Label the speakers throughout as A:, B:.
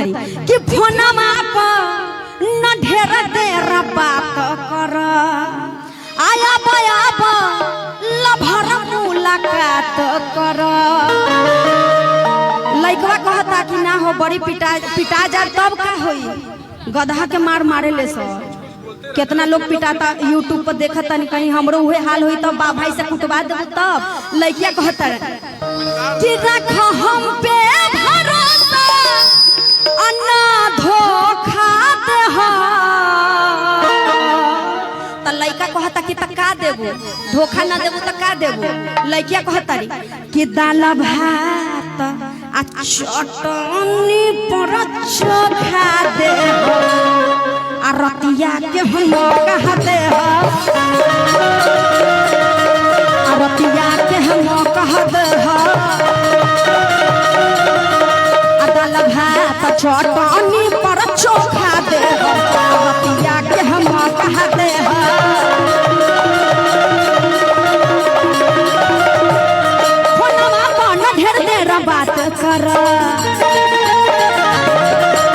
A: कहतारी कि फोनमा पर न ढेर देर बात कर आया बया लभर मुलाकात कर। लइकवा कहता कि ना हो बड़ी पिटा जा तब का होई, गधा के मार मारे ले सर। कितना लोग पिटाता यूट्यूब पर देखता नहीं, कहीं हमरो हुए हाल हुई तब बा भाई से कुटवा देबो तब। लइकिया कहता कि रख हम पे भरोसा अन्ना धोखा दे हो। त लइका कहता कि त का देबो, धोखा ना देबो त का देबो। लइकिया कहता री कि दाल भात आ चटनी पर चोखा दे हो आ रतिया के हम कहते हो, आ रतिया के हम कहते हो। आ दाल भात चटनी पर चोखा दे हो आ रतिया के हम कहते हो। फोनमा पर न ढेर देर बात कर,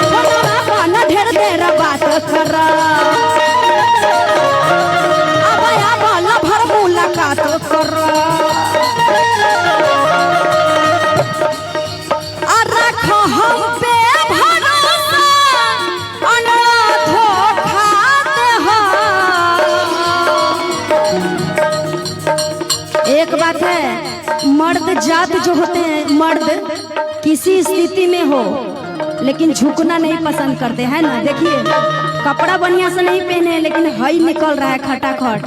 A: फोनमा पर न ढेर देर बात कर आया बाला भर मुलाकात कर। रख हम पे भरोसा अन्ना धोखा दे हो। एक बात है, मर्द जात जो होते हैं, मर्द किसी स्थिति में हो लेकिन झुकना नहीं पसंद करते हैं ना। देखिए कपड़ा बढ़िया से नहीं पहने लेकिन हई निकल रहा है खटाखट।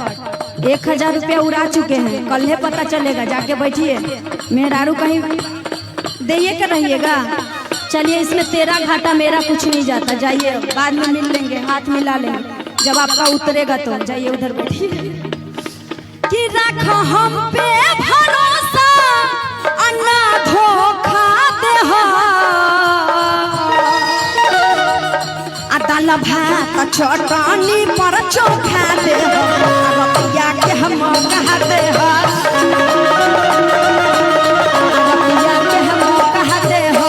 A: 1000 रुपया उड़ा चुके हैं, कल पता चलेगा। जाके बैठिए, मेहरारू कहीं देइए के रहिएगा। चलिए इसमें तेरा घाटा मेरा कुछ नहीं जाता, जाइए बाद में मिल लेंगे, हाथ मिला लेंगे जब आपका उतरेगा तो। जाइए उधर बैठिए। कि रख हम पे भरोसा अन्ना धोखा दे हो। दाल भात चटनी पर चोखा दे हो रतिया के हम कहते हो, रतिया के हम कहते हो।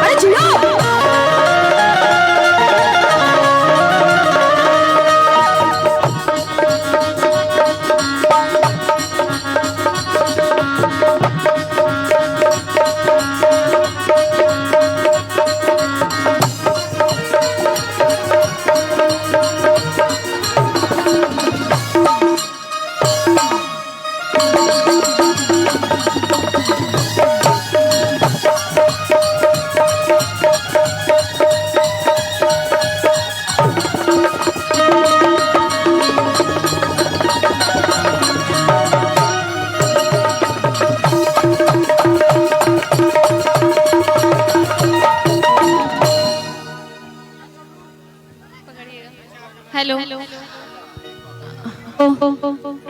A: अरे जियो
B: हेलो।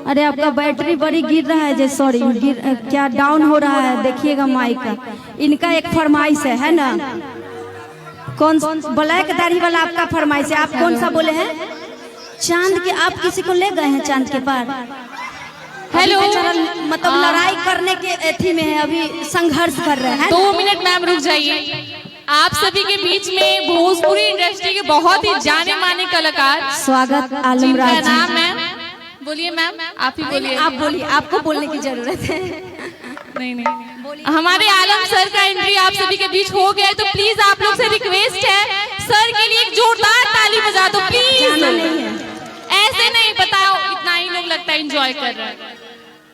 A: अरे आपका बैटरी बड़ी गिर रहा है, सॉरी क्या डाउन हो रहा है, देखिएगा माइक का। इनका एक फरमाइश है ना, कौन ब्लैक दाढ़ी वाला आपका फरमाइश है। आप कौन सा बोले हैं? चांद के, आप किसी को ले गए हैं चांद के पार?
B: हेलो,
A: मतलब लड़ाई करने के एथी में है, अभी संघर्ष कर रहे हैं।
B: 2 मिनट मैम रुक जाइए। आप सभी के बीच में भोजपुरी इंडस्ट्री के बहुत ही जाने माने कलाकार,
A: स्वागत आलम राज जी।
B: नाम है, बोलिए मैम, आप ही बोलिए।
A: आप बोलिए, आपको बोलने की जरूरत है।
B: नहीं, हमारे आलम सर का एंट्री आप सभी के बीच हो गया है, तो प्लीज आप लोग से रिक्वेस्ट है, सर के लिए एक जोरदार ताली बजा दो प्लीज। ऐसे नहीं, बताओ इतना ही लोग लगता है एंजॉय कर रहे हैं।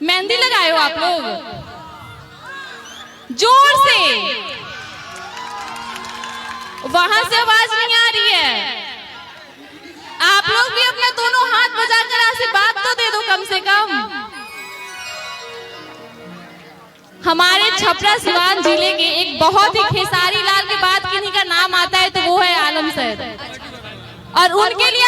B: मेहंदी लगाए हो आप लोग, जोर से, वहां से आवाज नहीं आ रही है। आप लोग भी अपना दोनों हाथ बजाकर आशीर्वाद तो दे दो कम से कम। हमारे छपरा सिवान जिले के एक बहुत ही खेसारी लाल के बाद किन्हीं का नाम आता है तो वो है आलम सर, और उनके लिए